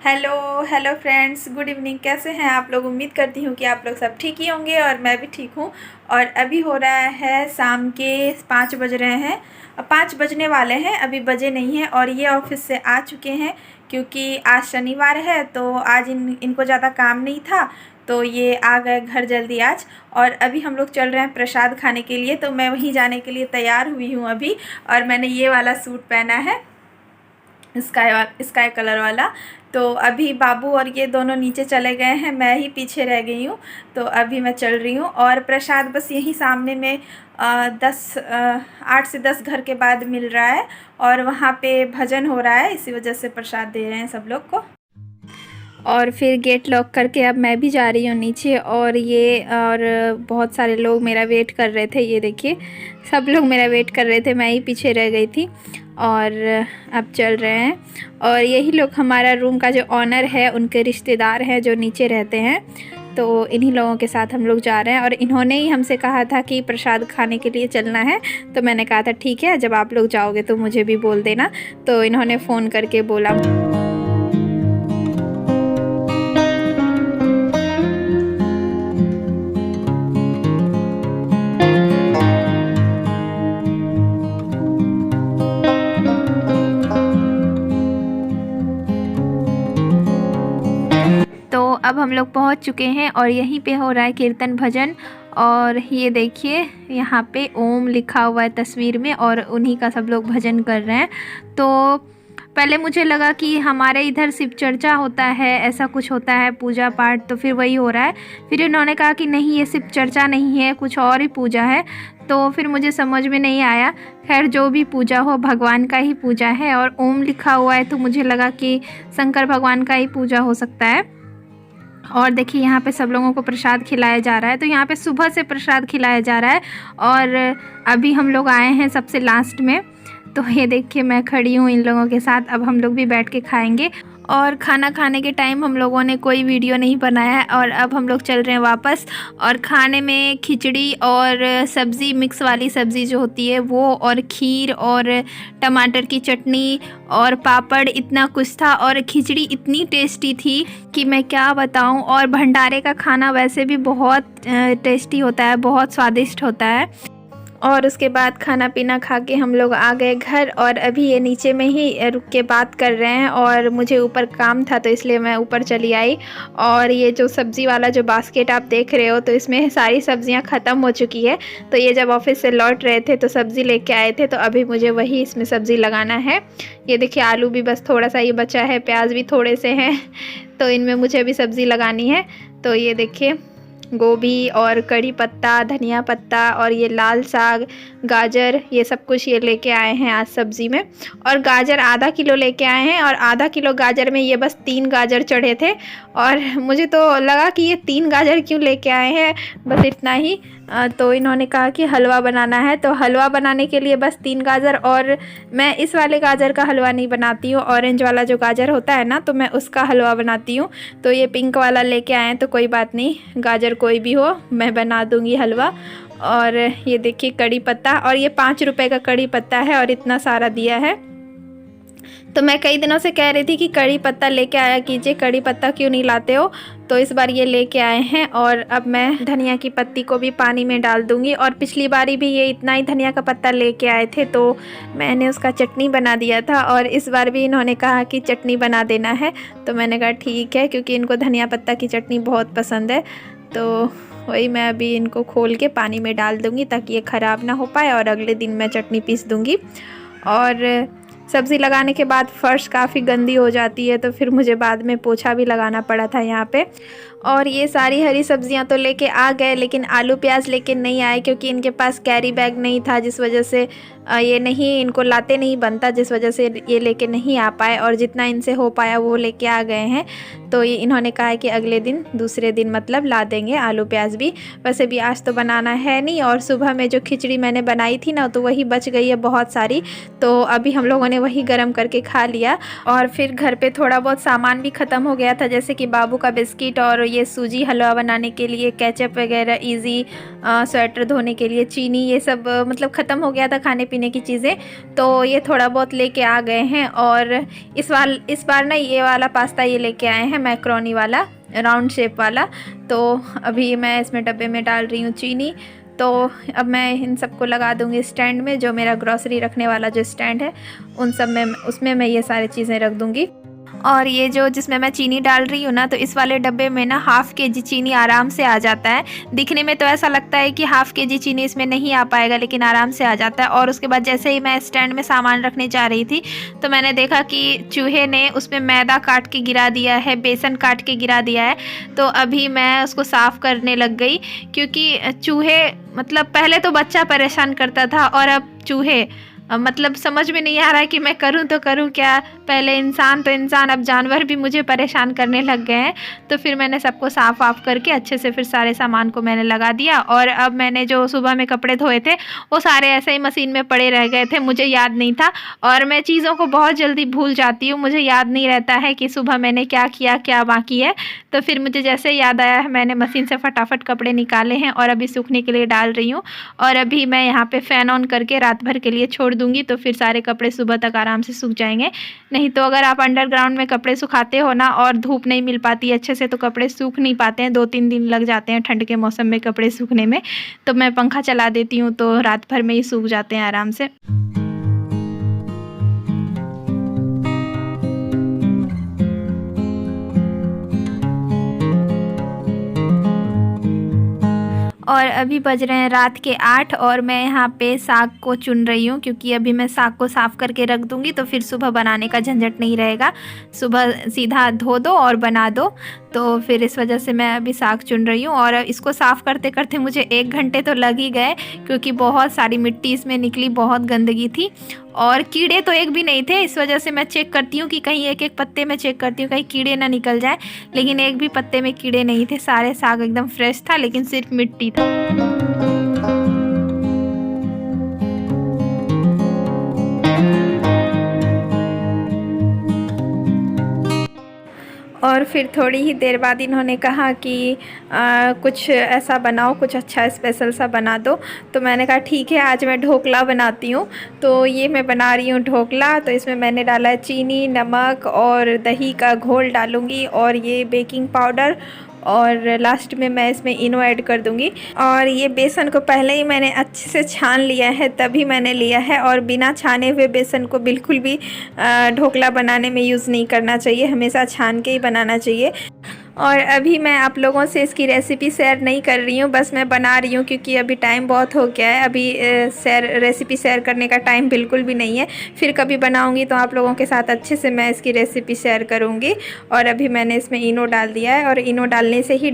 Hello hello friends, good evening. कैसे हैं आप लोग? उम्मीद करती हूँ कि आप लोग सब ठीक ही होंगे और मैं भी ठीक हूँ। और अभी हो रहा है शाम के 5 बज रहे हैं, 5 बजने वाले हैं, अभी बजे नहीं हैं। और ये ऑफिस से आ चुके हैं क्योंकि आज शनिवार है तो आज इनको ज़्यादा काम नहीं था, तो ये आ गए घर जल्दी आज। और अभी हम लोग चल रहे हैं प्रसाद खाने के लिए, तो मैं वहीं जाने के लिए तैयार हुई हूँ अभी। और मैंने ये वाला सूट पहना है, स्काई कलर वाला। तो अभी बाबू और ये दोनों नीचे चले गए हैं, मैं ही पीछे रह गई हूँ। तो अभी मैं चल रही हूँ और प्रसाद बस यहीं सामने में 8 से 10 घर के बाद मिल रहा है। और वहाँ पे भजन हो रहा है, इसी वजह से प्रसाद दे रहे हैं सब लोग को। और फिर गेट लॉक करके अब मैं भी जा रही हूँ नीचे। और बहुत सारे लोग मेरा वेट कर रहे थे, ये देखिए सब लोग मेरा वेट कर रहे थे, मैं ही पीछे रह गई थी। और अब चल रहे हैं। और यही लोग हमारा रूम का जो ऑनर है उनके रिश्तेदार हैं जो नीचे रहते हैं, तो इन्हीं लोगों के साथ हम लोग जा रहे हैं। और इन्होंने ही हमसे कहा था कि प्रसाद खाने के लिए चलना है, तो मैंने कहा था ठीक है, जब आप लोग जाओगे तो मुझे भी बोल देना। तो इन्होंने फ़ोन करके बोला। तो अब हम लोग पहुंच चुके हैं और यहीं पे हो रहा है कीर्तन भजन। और ये देखिए यहाँ पे ओम लिखा हुआ है तस्वीर में, और उन्हीं का सब लोग भजन कर रहे हैं। तो पहले मुझे लगा कि हमारे इधर शिव चर्चा होता है, ऐसा कुछ होता है पूजा पाठ, तो फिर वही हो रहा है। फिर इन्होंने कहा कि नहीं, ये शिव चर्चा नहीं है, कुछ और ही पूजा है। तो फिर मुझे समझ में नहीं आया। खैर, जो भी पूजा हो भगवान का ही पूजा है। और ओम लिखा हुआ है तो मुझे लगा कि शंकर भगवान का ही पूजा हो सकता है। और देखिए यहाँ पे सब लोगों को प्रसाद खिलाया जा रहा है। तो यहाँ पे सुबह से प्रसाद खिलाया जा रहा है और अभी हम लोग आए हैं सबसे लास्ट में। तो ये देखिए मैं खड़ी हूँ इन लोगों के साथ, अब हम लोग भी बैठ के खाएंगे। और खाना खाने के टाइम हम लोगों ने कोई वीडियो नहीं बनाया है। और अब हम लोग चल रहे हैं वापस। और खाने में खिचड़ी और सब्ज़ी, मिक्स वाली सब्ज़ी जो होती है वो, और खीर और टमाटर की चटनी और पापड़, इतना कुछ था। और खिचड़ी इतनी टेस्टी थी कि मैं क्या बताऊं। और भंडारे का खाना वैसे भी बहुत टेस्टी होता है, बहुत स्वादिष्ट होता है। और उसके बाद खाना पीना खा के हम लोग आ गए घर। और अभी ये नीचे में ही रुक के बात कर रहे हैं, और मुझे ऊपर काम था तो इसलिए मैं ऊपर चली आई। और ये जो सब्ज़ी वाला जो बास्केट आप देख रहे हो, तो इसमें सारी सब्जियां ख़त्म हो चुकी है। तो ये जब ऑफिस से लौट रहे थे तो सब्ज़ी लेके आए थे, तो अभी मुझे वही इसमें सब्ज़ी लगाना है। ये देखिए आलू भी बस थोड़ा सा ही बचा है, प्याज भी थोड़े से हैं, तो इनमें मुझे अभी सब्ज़ी लगानी है। तो ये देखिए गोभी और कड़ी पत्ता, धनिया पत्ता और ये लाल साग, गाजर, ये सब कुछ ये लेके आए हैं आज सब्ज़ी में। और गाजर आधा किलो लेके आए हैं, और आधा किलो गाजर में ये बस 3 गाजर चढ़े थे। और मुझे तो लगा कि ये 3 गाजर क्यों लेके आए हैं, बस इतना ही। तो इन्होंने कहा कि हलवा बनाना है, तो हलवा बनाने के लिए बस 3 गाजर। और मैं इस वाले गाजर का हलवा नहीं बनाती हूँ, ऑरेंज वाला जो गाजर होता है ना, तो मैं उसका हलवा बनाती हूँ। तो ये पिंक वाला लेके आए हैं, तो कोई बात नहीं, गाजर कोई भी हो मैं बना दूँगी हलवा। और ये देखिए कड़ी पत्ता, और ये 5 रुपए का कड़ी पत्ता है और इतना सारा दिया है। तो मैं कई दिनों से कह रही थी कि कड़ी पत्ता लेके आया कीजिए, कड़ी पत्ता क्यों नहीं लाते हो, तो इस बार ये लेके आए हैं। और अब मैं धनिया की पत्ती को भी पानी में डाल दूंगी। और पिछली बारी भी ये इतना ही धनिया का पत्ता लेके आए थे, तो मैंने उसका चटनी बना दिया था। और इस बार भी इन्होंने कहा कि चटनी बना देना है, तो मैंने कहा ठीक है, क्योंकि इनको धनिया पत्ता की चटनी बहुत पसंद है। तो वही मैं अभी इनको खोल के पानी में डाल दूँगी ताकि ये ख़राब ना हो पाए, और अगले दिन मैं चटनी पीस दूँगी। और सब्ज़ी लगाने के बाद फ़र्श काफ़ी गंदी हो जाती है, तो फिर मुझे बाद में पोछा भी लगाना पड़ा था यहाँ पे। और ये सारी हरी सब्जियाँ तो लेके आ गए, लेकिन आलू प्याज लेके नहीं आए, क्योंकि इनके पास कैरी बैग नहीं था, जिस वजह से ये नहीं, इनको लाते नहीं बनता, जिस वजह से ये लेके नहीं आ पाए। और जितना इनसे हो पाया वो लेके आ गए हैं। तो ये इन्होंने कहा है कि अगले दिन, दूसरे दिन मतलब ला देंगे आलू प्याज भी। वैसे भी आज तो बनाना है नहीं। और सुबह में जो खिचड़ी मैंने बनाई थी ना, तो वही बच गई है बहुत सारी, तो अभी हम लोगों ने वही गर्म करके खा लिया। और फिर घर पे थोड़ा बहुत सामान भी ख़त्म हो गया था, जैसे कि बाबू का बिस्किट, और ये सूजी हलवा बनाने के लिए केचप वगैरह, इजी, स्वेटर धोने के लिए चीनी, ये सब मतलब ख़त्म हो गया था खाने पीने की चीज़ें, तो ये थोड़ा बहुत लेके आ गए हैं। और इस बार ना ये वाला पास्ता ये लेके आए हैं, मैक्रोनी वाला, राउंड शेप वाला। तो अभी मैं इसमें डब्बे में डाल रही हूँ चीनी। तो अब मैं इन सबको लगा दूँगी स्टैंड में, जो मेरा ग्रॉसरी रखने वाला जो स्टैंड है उन सब में, उसमें मैं ये सारी चीज़ें रख दूँगी। और ये जो जिसमें मैं चीनी डाल रही हूँ ना, तो इस वाले डब्बे में ना ½ kg चीनी आराम से आ जाता है। दिखने में तो ऐसा लगता है कि ½ kg चीनी इसमें नहीं आ पाएगा, लेकिन आराम से आ जाता है। और उसके बाद जैसे ही मैं स्टैंड में सामान रखने जा रही थी, तो मैंने देखा कि चूहे ने उसमें मैदा काट के गिरा दिया है, बेसन काट के गिरा दिया है। तो अभी मैं उसको साफ़ करने लग गई, क्योंकि चूहे मतलब पहले तो बच्चा परेशान करता था और अब चूहे, मतलब समझ में नहीं आ रहा है कि मैं करूं तो करूं क्या। पहले इंसान तो इंसान, अब जानवर भी मुझे परेशान करने लग गए हैं। तो फिर मैंने सबको साफ़ वाफ करके अच्छे से फिर सारे सामान को मैंने लगा दिया। और अब मैंने जो सुबह में कपड़े धोए थे वो सारे ऐसे ही मशीन में पड़े रह गए थे, मुझे याद नहीं था। और मैं चीज़ों को बहुत जल्दी भूल जाती हूँ, मुझे याद नहीं रहता है कि सुबह मैंने क्या किया, क्या बाकी है। तो फिर मुझे जैसे याद आया है, मैंने मशीन से फटाफट कपड़े निकाले हैं और अभी सूखने के लिए डाल रही हूँ। और अभी मैं यहाँ पे फ़ैन ऑन करके रात भर के लिए छोड़ दूँगी, तो फिर सारे कपड़े सुबह तक आराम से सूख जाएंगे। नहीं तो अगर आप अंडरग्राउंड में कपड़े सुखाते हो ना और धूप नहीं मिल पाती अच्छे से, तो कपड़े सूख नहीं पाते हैं, 2-3 दिन लग जाते हैं ठंड के मौसम में कपड़े सूखने में। तो मैं पंखा चला देती हूँ तो रात भर में ही सूख जाते हैं आराम से। और अभी बज रहे हैं रात के 8 और मैं यहाँ पे साग को चुन रही हूँ, क्योंकि अभी मैं साग को साफ़ करके रख दूँगी तो फिर सुबह बनाने का झंझट नहीं रहेगा। सुबह सीधा धो दो और बना दो, तो फिर इस वजह से मैं अभी साग चुन रही हूँ। और इसको साफ़ करते करते मुझे 1 घंटे तो लग ही गए, क्योंकि बहुत सारी मिट्टी इसमें निकली, बहुत गंदगी थी और कीड़े तो एक भी नहीं थे। इस वजह से मैं चेक करती हूँ कि कहीं एक एक पत्ते में चेक करती हूँ कहीं कीड़े ना निकल जाए, लेकिन एक भी पत्ते में कीड़े नहीं थे। सारे साग एकदम फ्रेश था, लेकिन सिर्फ मिट्टी था। और फिर थोड़ी ही देर बाद इन्होंने कहा कि कुछ ऐसा बनाओ, कुछ अच्छा स्पेशल सा बना दो। तो मैंने कहा ठीक है, आज मैं ढोकला बनाती हूँ। तो ये मैं बना रही हूँ ढोकला। तो इसमें मैंने डाला है चीनी, नमक और दही का घोल डालूँगी, और ये बेकिंग पाउडर, और लास्ट में मैं इसमें इनो ऐड कर दूंगी। और ये बेसन को पहले ही मैंने अच्छे से छान लिया है, तभी मैंने लिया है। और बिना छाने हुए बेसन को बिल्कुल भी ढोकला बनाने में यूज़ नहीं करना चाहिए, हमेशा छान के ही बनाना चाहिए। और अभी मैं आप लोगों से इसकी रेसिपी शेयर नहीं कर रही हूँ, बस मैं बना रही हूँ, क्योंकि अभी टाइम बहुत हो गया है। अभी रेसिपी शेयर करने का टाइम बिल्कुल भी नहीं है। फिर कभी बनाऊँगी तो आप लोगों के साथ अच्छे से मैं इसकी रेसिपी शेयर करूँगी। और अभी मैंने इसमें इनो डाल दिया है, और इनो डालने से ही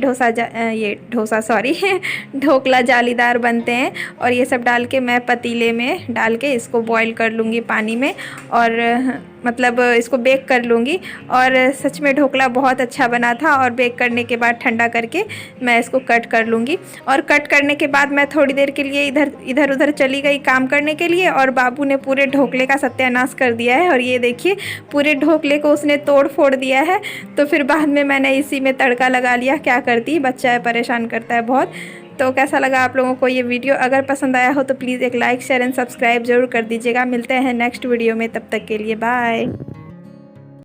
ढोकला जालीदार बनते हैं। और ये सब डाल के मैं पतीले में डाल के इसको बॉईल कर लूँगी पानी में, और मतलब इसको बेक कर लूँगी। और सच में ढोकला बहुत अच्छा बना था। और बेक करने के बाद ठंडा करके मैं इसको कट कर लूँगी। और कट करने के बाद मैं थोड़ी देर के लिए इधर उधर चली गई काम करने के लिए, और बाबू ने पूरे ढोकले का सत्यानाश कर दिया है। और ये देखिए, पूरे ढोकले को उसने तोड़ फोड़ दिया है। तो फिर बाद में मैंने इसी में तड़का लगा लिया। क्या करती, बच्चा है, परेशान करता है बहुत। तो कैसा लगा आप लोगों को ये वीडियो? अगर पसंद आया हो तो प्लीज़ एक लाइक, शेयर एंड सब्सक्राइब जरूर कर दीजिएगा। मिलते हैं नेक्स्ट वीडियो में, तब तक के लिए बाय।